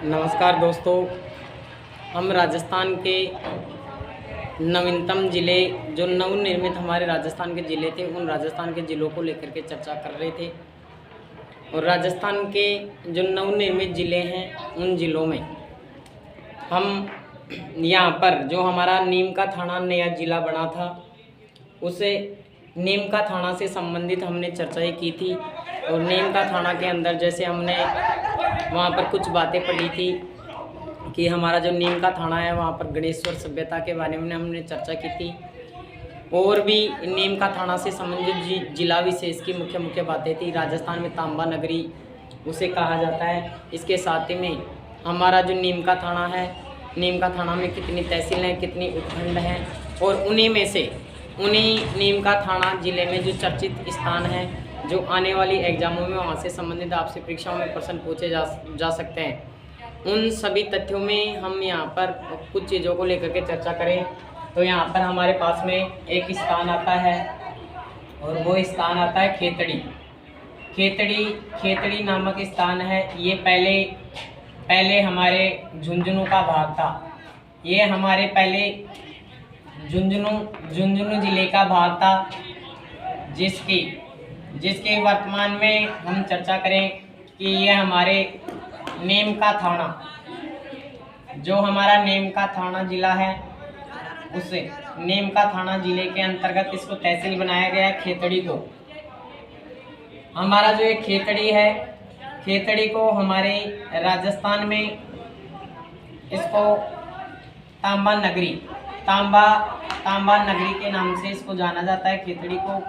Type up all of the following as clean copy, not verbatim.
नमस्कार दोस्तों, हम राजस्थान के नवीनतम ज़िले जो नवनिर्मित हमारे राजस्थान के ज़िले थे, उन राजस्थान के ज़िलों को लेकर के चर्चा कर रहे थे। और राजस्थान के जो नवनिर्मित ज़िले हैं, उन ज़िलों में हम यहाँ पर जो हमारा नीम का थाना नया ज़िला बना था, उसे नीम का थाना से संबंधित हमने चर्चाएँ की थी। और नीम का थाना के अंदर जैसे हमने वहाँ पर कुछ बातें पढ़ी थी कि हमारा जो नीम का थाना है, वहाँ पर गणेश्वर सभ्यता के बारे में हमने चर्चा की थी। और भी नीम का थाना से संबंधित जिला विशेष की मुख्य बातें थी। राजस्थान में तांबा नगरी उसे कहा जाता है। इसके साथ ही में हमारा जो नीम का थाना है, नीम का थाना में कितनी तहसील हैं, कितनी उपखंड हैं, और उन्हीं में से उन्हीं नीम का थाना ज़िले में जो चर्चित स्थान है, जो आने वाली एग्जामों में वहाँ से संबंधित आपसे परीक्षाओं में प्रश्न पूछे जा सकते हैं, उन सभी तथ्यों में हम यहाँ पर कुछ चीज़ों को लेकर के चर्चा करें। तो यहाँ पर हमारे पास में एक स्थान आता है, और वो स्थान आता है खेतड़ी नामक स्थान है। ये पहले हमारे झुंझुनू का भाग था। ये हमारे पहले झुंझुनू ज़िले का भाग था, जिसके वर्तमान में हम चर्चा करें कि ये हमारे नीम का थाना, जो हमारा नीम का थाना ज़िला है, उस नीम का थाना ज़िले के अंतर्गत इसको तहसील बनाया गया है खेतड़ी को। हमारा जो एक खेतड़ी है, खेतड़ी को हमारे राजस्थान में इसको तांबा नगरी के नाम से इसको जाना जाता है, खेतड़ी को।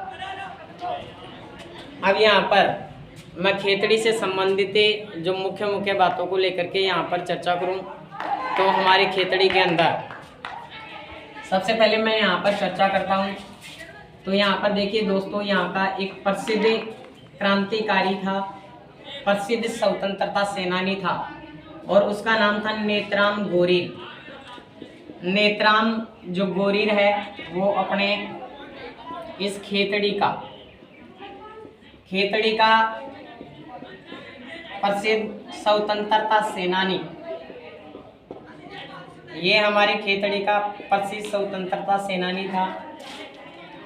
अब यहाँ पर मैं खेतड़ी से संबंधित जो मुख्य बातों को लेकर के यहाँ पर चर्चा करूँ, तो हमारी खेतड़ी के अंदर सबसे पहले मैं यहाँ पर चर्चा करता हूँ। तो यहाँ पर देखिए दोस्तों, यहाँ का एक प्रसिद्ध क्रांतिकारी था, प्रसिद्ध स्वतंत्रता सेनानी था, और उसका नाम था नेत्राम गोरीर। नेत्राम जो गोरीर है, वो अपने इस खेतड़ी का प्रसिद्ध स्वतंत्रता सेनानी, ये हमारे खेतड़ी का प्रसिद्ध स्वतंत्रता सेनानी था।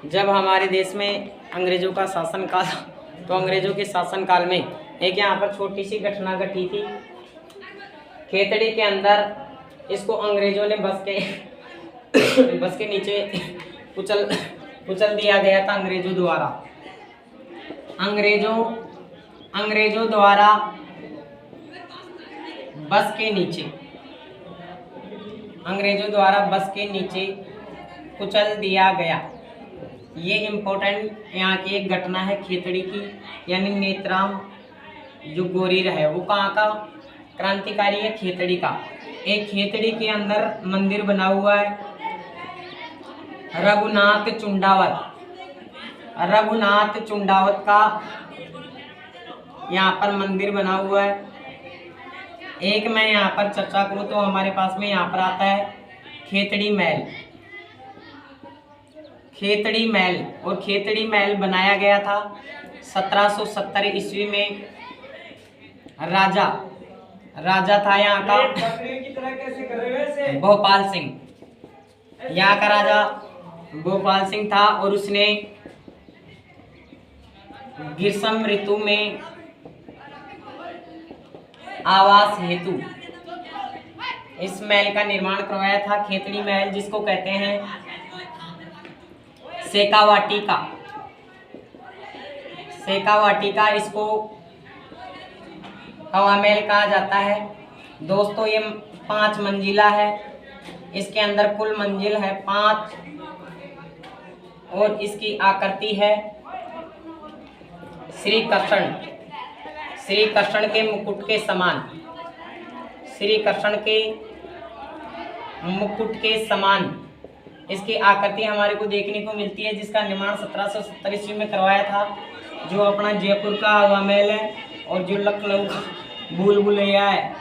जब हमारे देश में अंग्रेजों का शासनकाल, तो अंग्रेजों के शासनकाल में एक यहाँ पर छोटी सी घटना घटी थी। खेतड़ी के अंदर इसको अंग्रेजों ने बस के नीचे कुचल दिया गया था अंग्रेजों द्वारा बस के नीचे कुचल दिया गया। ये इम्पोर्टेंट यहाँ की एक घटना है खेतड़ी की, यानी नेत्राम जो गोरीर है, वो कहाँ का क्रांतिकारी है? खेतड़ी का। एक खेतड़ी के अंदर मंदिर बना हुआ है, रघुनाथ चुंडावत का यहाँ पर मंदिर बना हुआ है। एक मैं यहाँ पर चर्चा करूँ तो हमारे पास में यहाँ पर आता है खेतड़ी महल। और खेतड़ी महल बनाया गया था 1770 ईस्वी में। राजा था यहाँ का भोपाल सिंह। यहाँ का राजा भोपाल सिंह था, और उसने ग्रीष्म ऋतु में आवास हेतु इस महल का निर्माण करवाया था। खेतड़ी महल, जिसको कहते हैं सेकावाटिका, इसको हवा महल कहा जाता है। दोस्तों, ये 5 मंजिला है। इसके अंदर कुल मंजिल है 5, और इसकी आकृति है श्री कृष्ण के मुकुट के समान इसकी आकृति हमारे को देखने को मिलती है, जिसका निर्माण 1770 ईस्वी में करवाया था। जो अपना जयपुर का हवा महल है, और जो लखनऊ का भूल भुलैया है,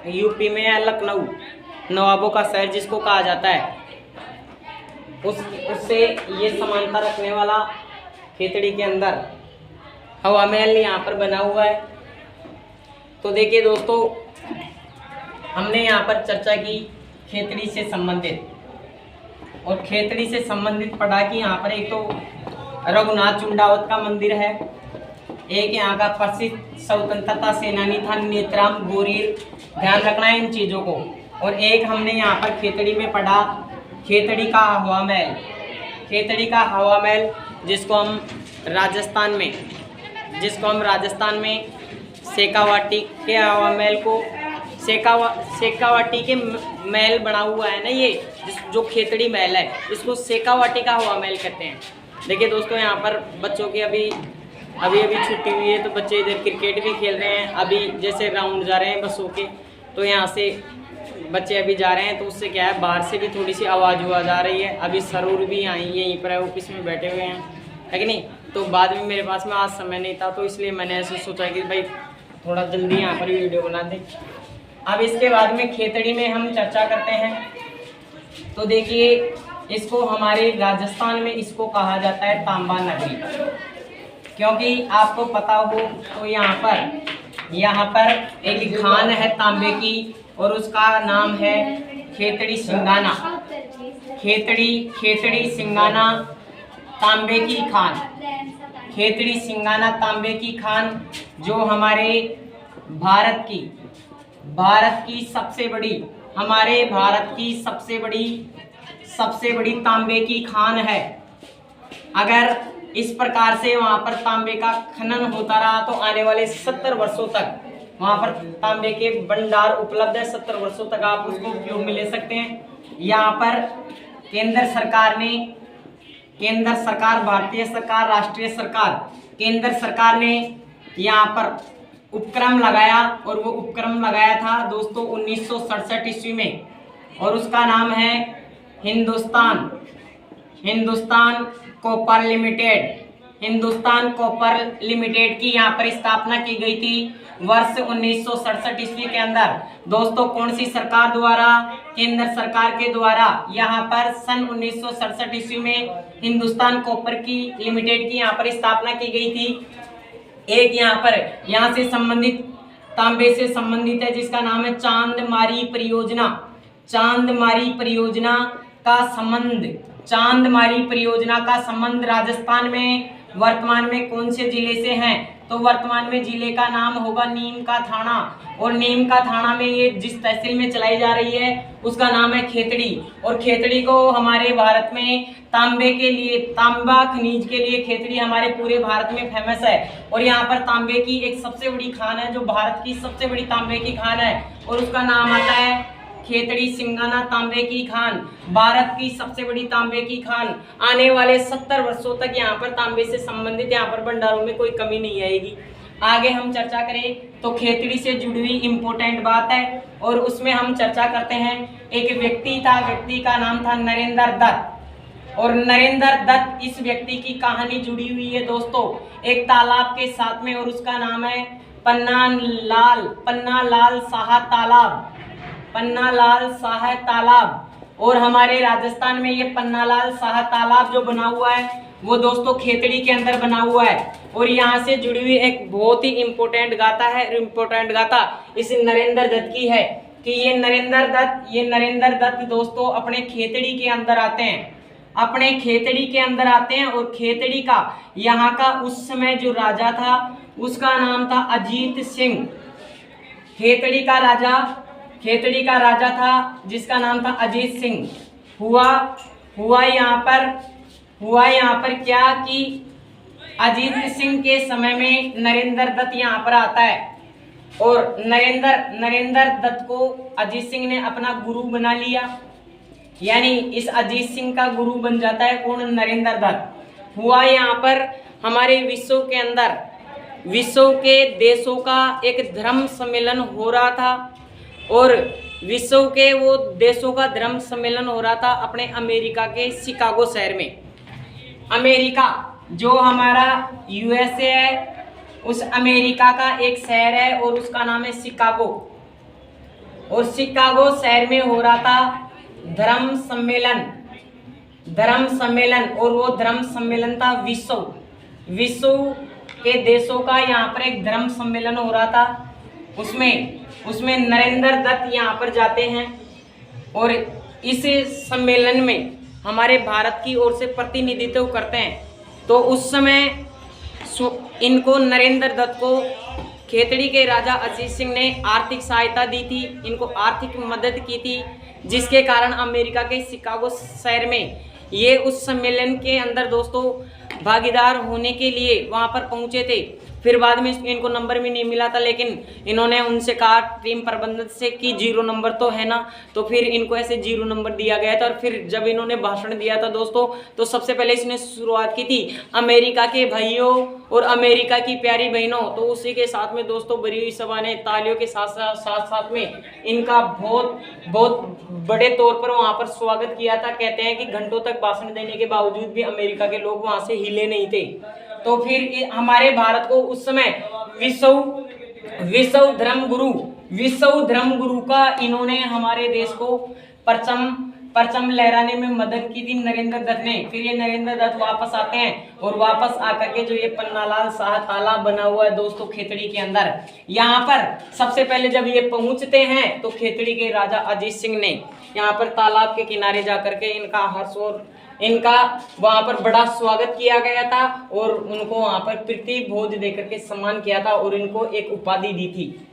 यूपी में है लखनऊ, नवाबों का शहर जिसको कहा जाता है, उससे ये समानता रखने वाला खेतड़ी के अंदर हवा महल यहाँ पर बना हुआ है। तो देखिए दोस्तों, हमने यहाँ पर चर्चा की खेतड़ी से संबंधित, और खेतड़ी से संबंधित पढ़ा कि यहाँ पर एक तो रघुनाथ चुंडावत का मंदिर है, एक यहाँ का प्रसिद्ध स्वतंत्रता सेनानी था नेत्राम गोरीर, ध्यान रखना है इन चीज़ों को। और एक हमने यहाँ पर खेतड़ी में पढ़ा खेतड़ी का हवा महल, खेतड़ी का हवा महल जिसको हम राजस्थान में शेखावाटी के हवा महल को शेखावाटी के महल बना हुआ है ना, ये जो खेतड़ी महल है इसको शेखावाटी का हवा महल कहते हैं। देखिए दोस्तों, यहाँ पर बच्चों की अभी छुट्टी हुई है तो बच्चे इधर क्रिकेट भी खेल रहे हैं। अभी जैसे राउंड जा रहे हैं बसों के, तो यहाँ से बच्चे अभी जा रहे हैं, तो उससे क्या है बाहर से भी थोड़ी सी आवाज़ आ रही है। अभी सरूर भी यहीं पर है, ऑफिस में बैठे हुए हैं, है कि नहीं। तो बाद में मेरे पास में आज समय नहीं था, तो इसलिए मैंने ऐसे सोचा कि भाई थोड़ा जल्दी यहाँ पर वीडियो बना दें। अब इसके बाद में खेतड़ी में हम चर्चा करते हैं। तो देखिए, इसको हमारे राजस्थान में इसको कहा जाता है तांबा नगरी, क्योंकि आपको पता हो तो यहाँ पर एक खान है तांबे की और उसका नाम है खेतड़ी सिंगाना। खेतड़ी सिंगाना तांबे की खान, खेतड़ी सिंगाना तांबे की खान, जो हमारे भारत की सबसे बड़ी तांबे की खान है। अगर इस प्रकार से वहाँ पर तांबे का खनन होता रहा तो आने वाले 70 वर्षों तक वहाँ पर तांबे के भंडार उपलब्ध है। 70 वर्षों तक आप उसको उपयोग में ले सकते हैं। यहाँ पर केंद्र सरकार, भारतीय सरकार, राष्ट्रीय सरकार, केंद्र सरकार ने यहाँ पर उपक्रम लगाया, और वो उपक्रम लगाया था दोस्तों 1967 ईस्वी में, और उसका नाम है हिंदुस्तान कॉपर लिमिटेड की यहाँ पर स्थापना की गई थी वर्ष 1967 ईस्वी के अंदर। दोस्तों, कौन सी सरकार द्वारा? केंद्र सरकार के द्वारा यहाँ पर सन 1967 ईस्वी में हिंदुस्तान कॉपर की लिमिटेड की यहाँ पर स्थापना की गई थी। एक यहाँ से संबंधित तांबे से संबंधित है जिसका नाम है चांदमारी परियोजना। चांदमारी परियोजना का संबंध राजस्थान में वर्तमान में कौन से जिले से हैं? तो वर्तमान में जिले का नाम होगा नीम का थाना, और नीम का थाना में ये जिस तहसील में चलाई जा रही है उसका नाम है खेतड़ी। और खेतड़ी को हमारे भारत में तांबा खनिज के लिए खेतड़ी हमारे पूरे भारत में फेमस है। और यहाँ पर तांबे की एक सबसे बड़ी खान है जो भारत की सबसे बड़ी तांबे की खान है, और उसका नाम आता है खेतड़ी सिंगाना तांबे की खान, भारत की सबसे बड़ी तांबे की खान। आने वाले 70 वर्षों तक यहाँ पर तांबे से संबंधित यहाँ पर भंडारों में कोई कमी नहीं आएगी। आगे हम चर्चा करें तो खेतड़ी से जुड़ी हुई इम्पोर्टेंट बात है, और उसमें हम चर्चा करते हैं। एक व्यक्ति का नाम था नरेंद्र दत्त, और नरेंद्र दत्त इस व्यक्ति की कहानी जुड़ी हुई है दोस्तों एक तालाब के साथ में, और उसका नाम है पन्ना लाल शाह तालाब। और हमारे राजस्थान में ये पन्ना लाल शाह तालाब जो बना हुआ है वो दोस्तों खेतड़ी के अंदर बना हुआ है। और यहाँ से जुड़ी हुई एक बहुत ही इम्पोर्टेंट गाथा इस नरेंद्र दत्त की है कि ये नरेंद्र दत्त दोस्तों अपने खेतड़ी के अंदर आते हैं, और खेतड़ी का यहाँ का उस समय जो राजा था उसका नाम था अजीत सिंह। खेतड़ी का राजा था जिसका नाम था अजीत सिंह। हुआ यहाँ पर क्या कि अजीत सिंह के समय में नरेंद्र दत्त यहाँ पर आता है, और नरेंद्र दत्त को अजीत सिंह ने अपना गुरु बना लिया, यानी इस अजीत सिंह का गुरु बन जाता है कौन? नरेंद्र दत्त। हुआ यहाँ पर हमारे विश्व के देशों का एक धर्म सम्मेलन हो रहा था, और विश्व के वो देशों का धर्म सम्मेलन हो रहा था अपने अमेरिका के शिकागो शहर में। अमेरिका जो हमारा यूएसए है, उस अमेरिका का एक शहर है और उसका नाम है शिकागो, और शिकागो शहर में हो रहा था धर्म सम्मेलन, और वो धर्म सम्मेलन था विश्व के देशों का यहाँ पर एक धर्म सम्मेलन हो रहा था। उसमें नरेंद्र दत्त यहाँ पर जाते हैं और इस सम्मेलन में हमारे भारत की ओर से प्रतिनिधित्व करते हैं। तो उस समय इनको नरेंद्र दत्त को खेतड़ी के राजा अजीत सिंह ने आर्थिक सहायता दी थी, इनको आर्थिक मदद की थी, जिसके कारण अमेरिका के शिकागो शहर में ये उस सम्मेलन के अंदर दोस्तों भागीदार होने के लिए वहाँ पर पहुँचे थे। फिर बाद में इनको नंबर भी नहीं मिला था, लेकिन इन्होंने उनसे कहा टीम प्रबंधक से कि 0 नंबर तो है ना, तो फिर इनको ऐसे 0 नंबर दिया गया था। और फिर जब इन्होंने भाषण दिया था दोस्तों, तो सबसे पहले इसने शुरुआत की थी अमेरिका के भाइयों और अमेरिका की प्यारी बहनों। तो उसी के साथ में दोस्तों भरी हुई सभा ने तालियों के साथ में इनका बहुत बड़े तौर पर वहाँ पर स्वागत किया था। कहते हैं कि घंटों तक भाषण देने के बावजूद भी अमेरिका के लोग वहाँ से हिले नहीं थे। तो फिर हमारे भारत को उस समय विश्व धर्म गुरु का इन्होंने हमारे देश को परचम लहराने में मदद की थी नरेंद्र दत्त ने। फिर ये नरेंद्र दत्त वापस आते हैं और वापस आकर के जो ये पन्नालाल शाह तालाब बना हुआ है दोस्तों खेतड़ी के अंदर, यहाँ पर सबसे पहले जब ये पहुंचते हैं तो खेतड़ी के राजा अजीत सिंह ने यहाँ पर तालाब के किनारे जाकर के इनका हर्ष और इनका वहां पर बड़ा स्वागत किया गया था और उनको वहां पर प्रीति भोज देकर के सम्मान किया था और इनको एक उपाधि दी थी।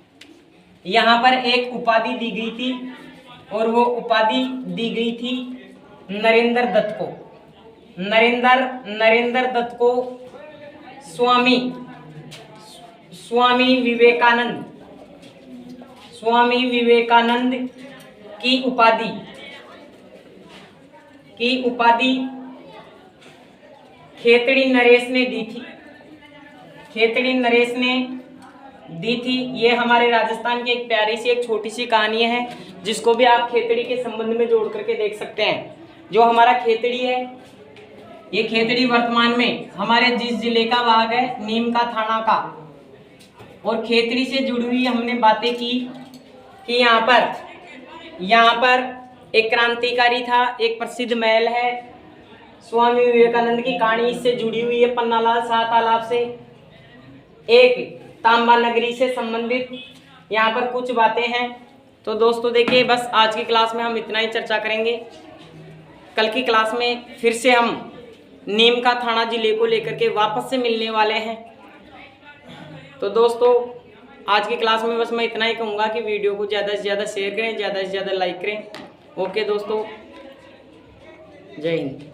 यहाँ पर एक उपाधि दी गई थी और वो उपाधि दी गई थी नरेंद्र दत्त को। नरेंद्र दत्त को स्वामी विवेकानंद की उपाधि खेतड़ी नरेश ने दी थी। ये हमारे राजस्थान की एक प्यारी सी एक छोटी सी कहानी है, जिसको भी आप खेतड़ी के संबंध में जोड़ करके देख सकते हैं। जो हमारा खेतड़ी है, ये खेतड़ी वर्तमान में हमारे जिस जिले का भाग है नीम का थाना का, और खेतड़ी से जुड़ी हुई हमने बातें की कि यहाँ पर एक क्रांतिकारी था, एक प्रसिद्ध महल है, स्वामी विवेकानंद की कहानी इससे जुड़ी हुई है पन्नालाल शाह तालाब से, एक तांबा नगरी से संबंधित यहाँ पर कुछ बातें हैं। तो दोस्तों देखिए, बस आज की क्लास में हम इतना ही चर्चा करेंगे। कल की क्लास में फिर से हम नीम का थाना जिले को लेकर के वापस से मिलने वाले हैं। तो दोस्तों आज की क्लास में बस मैं इतना ही कहूँगा कि वीडियो को ज़्यादा से ज़्यादा शेयर करें, ज़्यादा से ज़्यादा लाइक करें। ओके दोस्तों, जय हिंद।